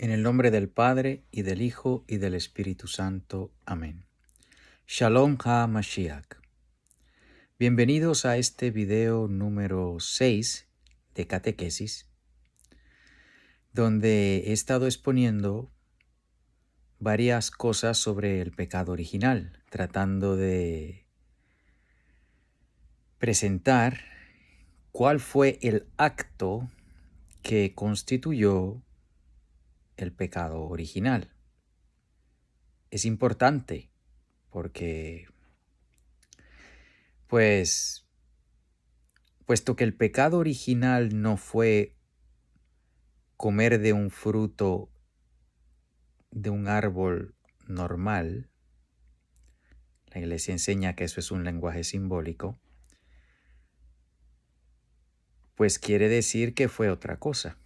En el nombre del Padre, y del Hijo, y del Espíritu Santo. Amén. Shalom HaMashiach. Bienvenidos a este video número 6 de Catequesis, donde he estado exponiendo varias cosas sobre el pecado original, tratando de presentar cuál fue el acto que constituyó el pecado original. Es importante porque, puesto que el pecado original no fue comer de un fruto de un árbol normal, la Iglesia enseña que eso es un lenguaje simbólico, pues quiere decir que fue otra cosa.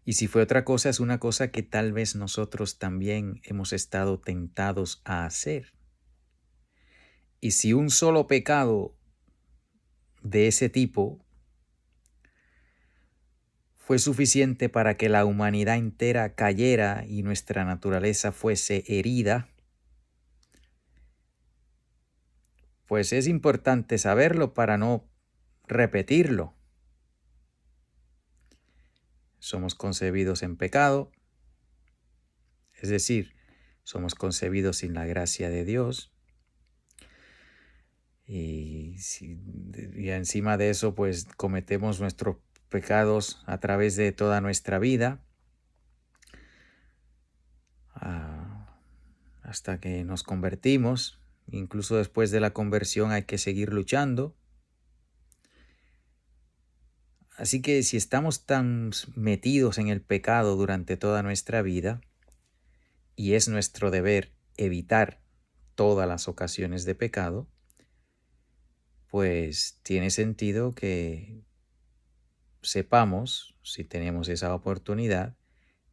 Y si fue otra cosa, es una cosa que tal vez nosotros también hemos estado tentados a hacer. Y si un solo pecado de ese tipo fue suficiente para que la humanidad entera cayera y nuestra naturaleza fuese herida, pues es importante saberlo para no repetirlo. Somos concebidos en pecado, es decir, somos concebidos sin la gracia de Dios. Y encima de eso, pues cometemos nuestros pecados a través de toda nuestra vida, hasta que nos convertimos. Incluso después de la conversión hay que seguir luchando. Así que si estamos tan metidos en el pecado durante toda nuestra vida, y es nuestro deber evitar todas las ocasiones de pecado, pues tiene sentido que sepamos, si tenemos esa oportunidad,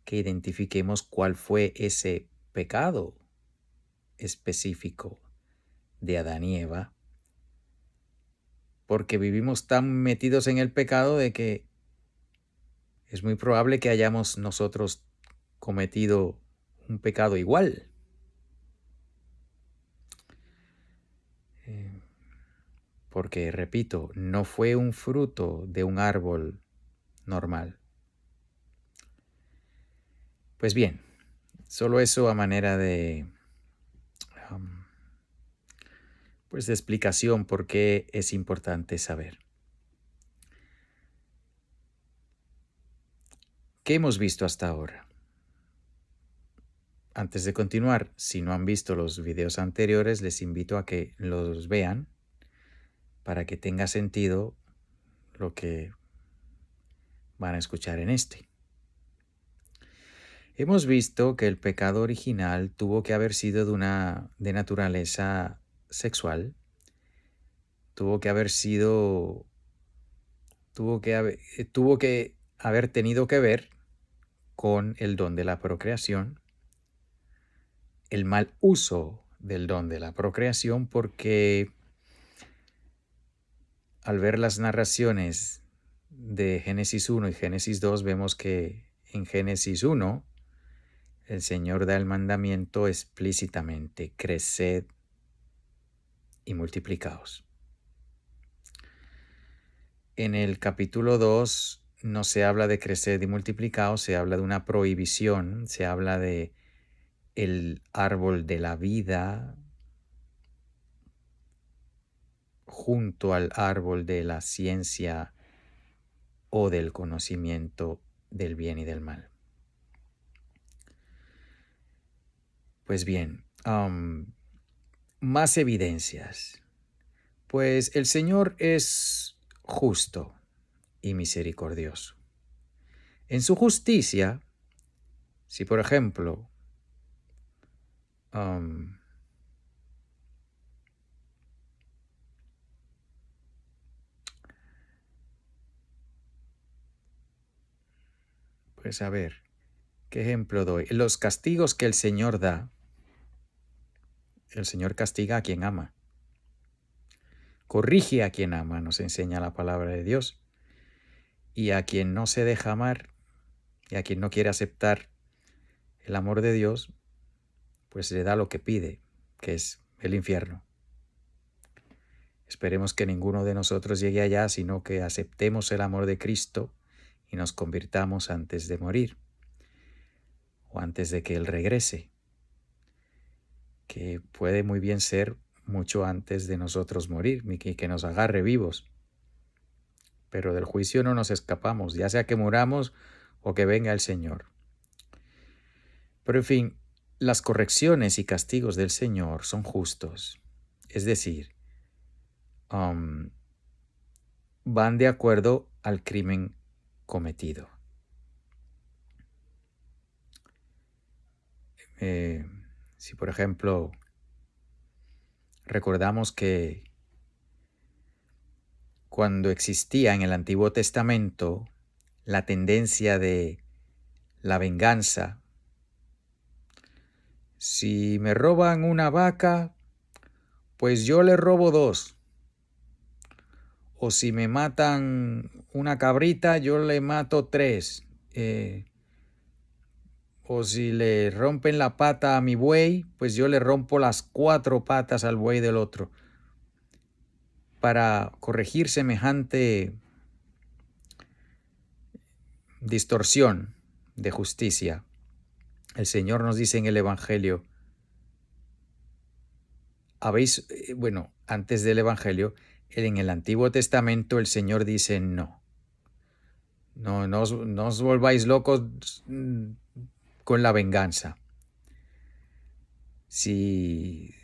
que identifiquemos cuál fue ese pecado específico de Adán y Eva, porque vivimos tan metidos en el pecado de que es muy probable que hayamos nosotros cometido un pecado igual. Porque, repito, no fue un fruto de un árbol normal. Pues bien, solo eso a manera de, de explicación por qué es importante saber. ¿Qué hemos visto hasta ahora? Antes de continuar, si no han visto los videos anteriores, les invito a que los vean para que tenga sentido lo que van a escuchar en este. Hemos visto que el pecado original tuvo que haber sido de naturaleza sexual, tuvo que haber tenido que ver con el don de la procreación, el mal uso del don de la procreación, porque al ver las narraciones de Génesis 1 y Génesis 2, vemos que en Génesis 1 el Señor da el mandamiento explícitamente: creced y multiplicaos. En el capítulo 2 no se habla de crecer y multiplicaos, se habla de una prohibición, se habla de el árbol de la vida junto al árbol de la ciencia o del conocimiento del bien y del mal. Pues bien, más evidencias. Pues el Señor es justo y misericordioso. En su justicia, si por ejemplo pues a ver, ¿qué ejemplo doy? Los castigos que el Señor da, el Señor castiga a quien ama. Corrige a quien ama, nos enseña la palabra de Dios. Y a quien no se deja amar, Y a quien no quiere aceptar el amor de Dios, pues le da lo que pide, que es el infierno. Esperemos que ninguno de nosotros llegue allá, sino que aceptemos el amor de Cristo y nos convirtamos antes de morir o antes de que Él regrese, que puede muy bien ser mucho antes de nosotros morir y que nos agarre vivos. Pero del juicio no nos escapamos, ya sea que muramos o que venga el Señor. Pero en fin, las correcciones y castigos del Señor son justos, es decir, van de acuerdo al crimen cometido. Si por ejemplo recordamos que cuando existía en el Antiguo Testamento la tendencia de la venganza, si me roban una vaca, pues yo le robo dos. O si me matan una cabrita, yo le mato tres. O si le rompen la pata a mi buey, pues yo le rompo las 4 patas al buey del otro. Para corregir semejante distorsión de justicia, el Señor nos dice en el Evangelio, antes del Evangelio, en el Antiguo Testamento el Señor dice no os volváis locos con la venganza. Si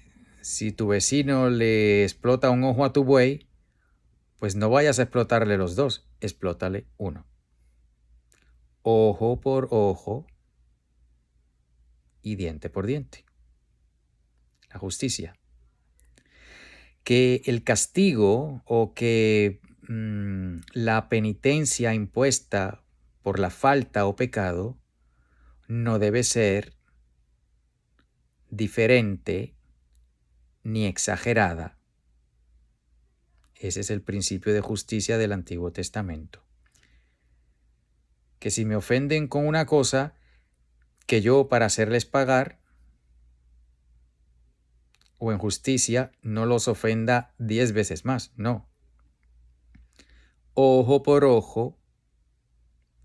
tu vecino le explota un ojo a tu buey, pues no vayas a explotarle los dos, explótale uno. Ojo por ojo y diente por diente. La justicia. Que el castigo o que la penitencia impuesta por la falta o pecado no debe ser diferente ni exagerada. Ese es el principio de justicia del Antiguo Testamento. Que si me ofenden con una cosa, que yo para hacerles pagar o en justicia no los ofenda 10 veces más, no. Ojo por ojo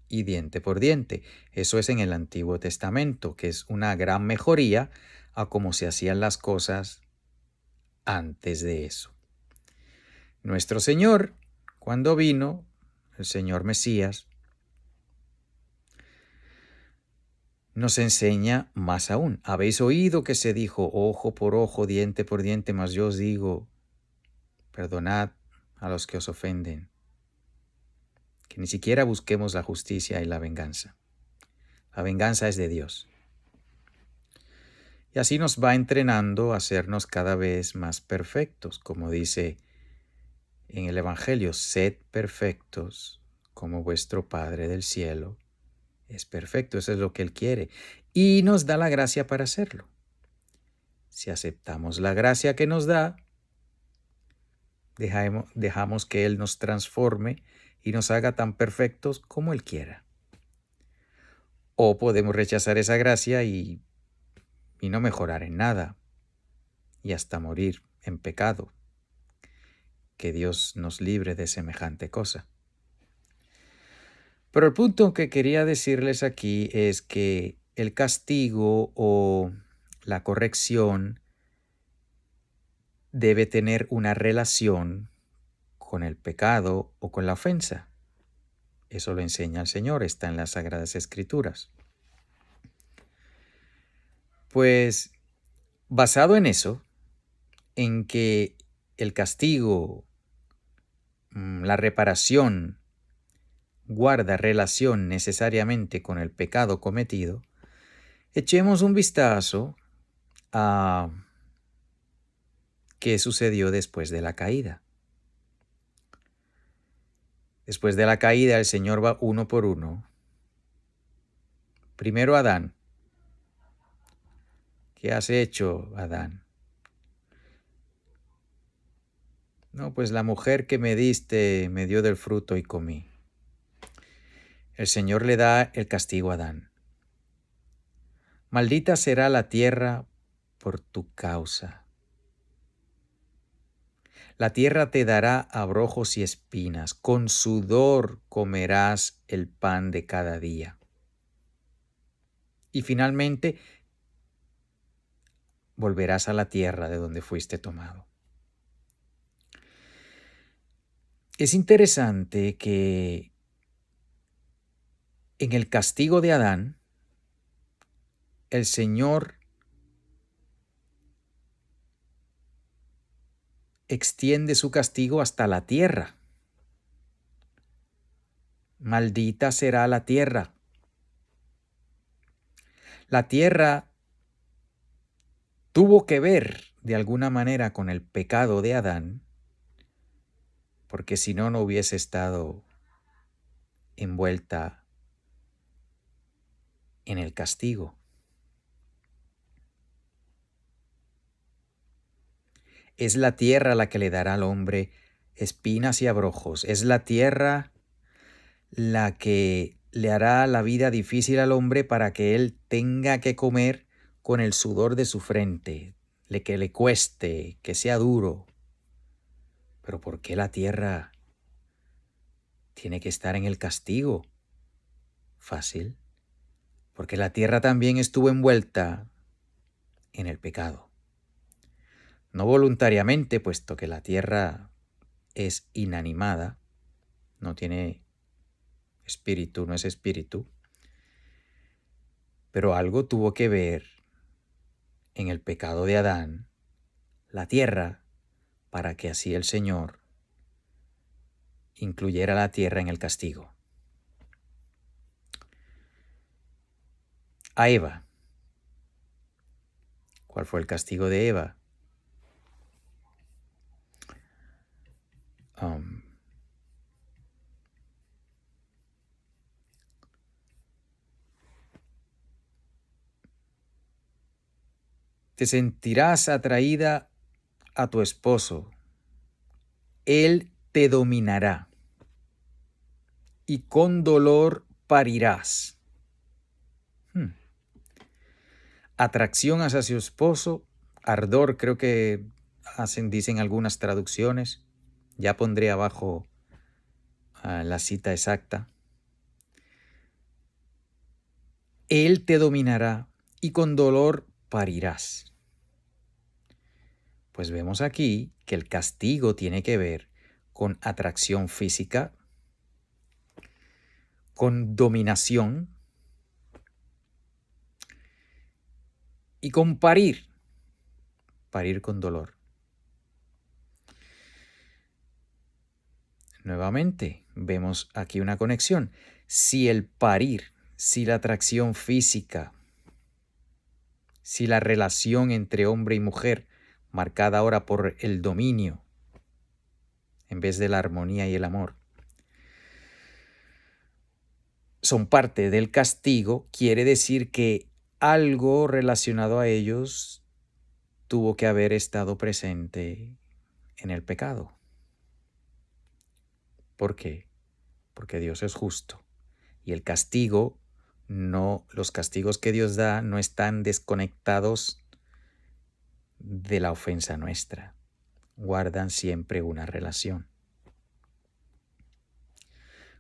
y diente por diente. Eso es en el Antiguo Testamento, que es una gran mejoría a cómo se hacían las cosas antes de eso. Nuestro Señor, cuando vino, el Señor Mesías, nos enseña más aún. Habéis oído que se dijo ojo por ojo, diente por diente, mas yo os digo, perdonad a los que os ofenden. Que ni siquiera busquemos la justicia y la venganza. La venganza es de Dios. Y así nos va entrenando a hacernos cada vez más perfectos, como dice en el Evangelio, sed perfectos como vuestro Padre del cielo es perfecto. Eso es lo que Él quiere. Y nos da la gracia para hacerlo. Si aceptamos la gracia que nos da, dejamos que Él nos transforme y nos haga tan perfectos como Él quiera. O podemos rechazar esa gracia y no mejorar en nada y hasta morir en pecado. Que Dios nos libre de semejante cosa. Pero el punto que quería decirles aquí es que el castigo o la corrección debe tener una relación con el pecado o con la ofensa. Eso lo enseña el Señor, está en las Sagradas Escrituras. Pues basado en eso, en que el castigo, la reparación, guarda relación necesariamente con el pecado cometido, echemos un vistazo a qué sucedió después de la caída. Después de la caída, el Señor va uno por uno. Primero Adán. ¿Qué has hecho, Adán? No, pues la mujer que me diste me dio del fruto y comí. El Señor le da el castigo a Adán. Maldita será la tierra por tu causa. La tierra te dará abrojos y espinas, con sudor comerás el pan de cada día. Y finalmente volverás a la tierra de donde fuiste tomado. Es interesante que en el castigo de Adán, el Señor extiende su castigo hasta la tierra. Maldita será la tierra. La tierra tuvo que ver de alguna manera con el pecado de Adán, porque si no, no hubiese estado envuelta en el castigo. Es la tierra la que le dará al hombre espinas y abrojos. Es la tierra la que le hará la vida difícil al hombre para que él tenga que comer con el sudor de su frente, que le cueste, que sea duro. Pero ¿por qué la tierra tiene que estar en el castigo? Fácil. Porque la tierra también estuvo envuelta en el pecado. No voluntariamente, puesto que la tierra es inanimada, no tiene espíritu, no es espíritu, pero algo tuvo que ver en el pecado de Adán, la tierra, para que así el Señor incluyera la tierra en el castigo. A Eva. ¿Cuál fue el castigo de Eva? Te sentirás atraída a tu esposo. Él te dominará y con dolor parirás. Atracción hacia su esposo, ardor, creo que dicen algunas traducciones. Ya pondré abajo la cita exacta. Él te dominará y con dolor parirás. Pues vemos aquí que el castigo tiene que ver con atracción física, con dominación y con parir con dolor. Nuevamente, vemos aquí una conexión. Si el parir, si la atracción física, si la relación entre hombre y mujer, marcada ahora por el dominio, en vez de la armonía y el amor, son parte del castigo, quiere decir que algo relacionado a ellos tuvo que haber estado presente en el pecado. ¿Por qué? Porque Dios es justo y el castigo los castigos que Dios da no están desconectados de la ofensa nuestra, guardan siempre una relación.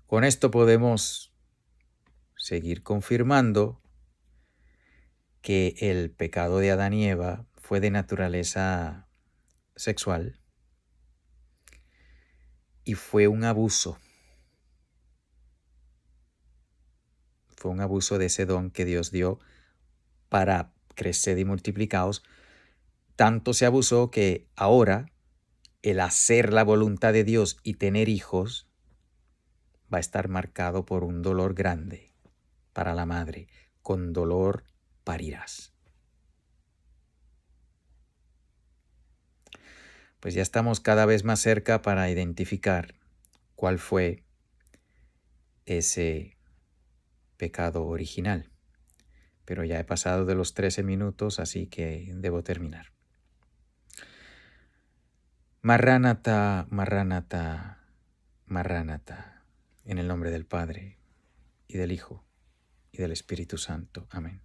Con esto podemos seguir confirmando que el pecado de Adán y Eva fue de naturaleza sexual y fue un abuso. Fue un abuso de ese don que Dios dio para crecer y multiplicaos. Tanto se abusó que ahora el hacer la voluntad de Dios y tener hijos va a estar marcado por un dolor grande para la madre. Con dolor parirás. Pues ya estamos cada vez más cerca para identificar cuál fue ese pecado original. Pero ya he pasado de los 13 minutos, así que debo terminar. Marránata, Marránata, Marránata, en el nombre del Padre, y del Hijo, y del Espíritu Santo. Amén.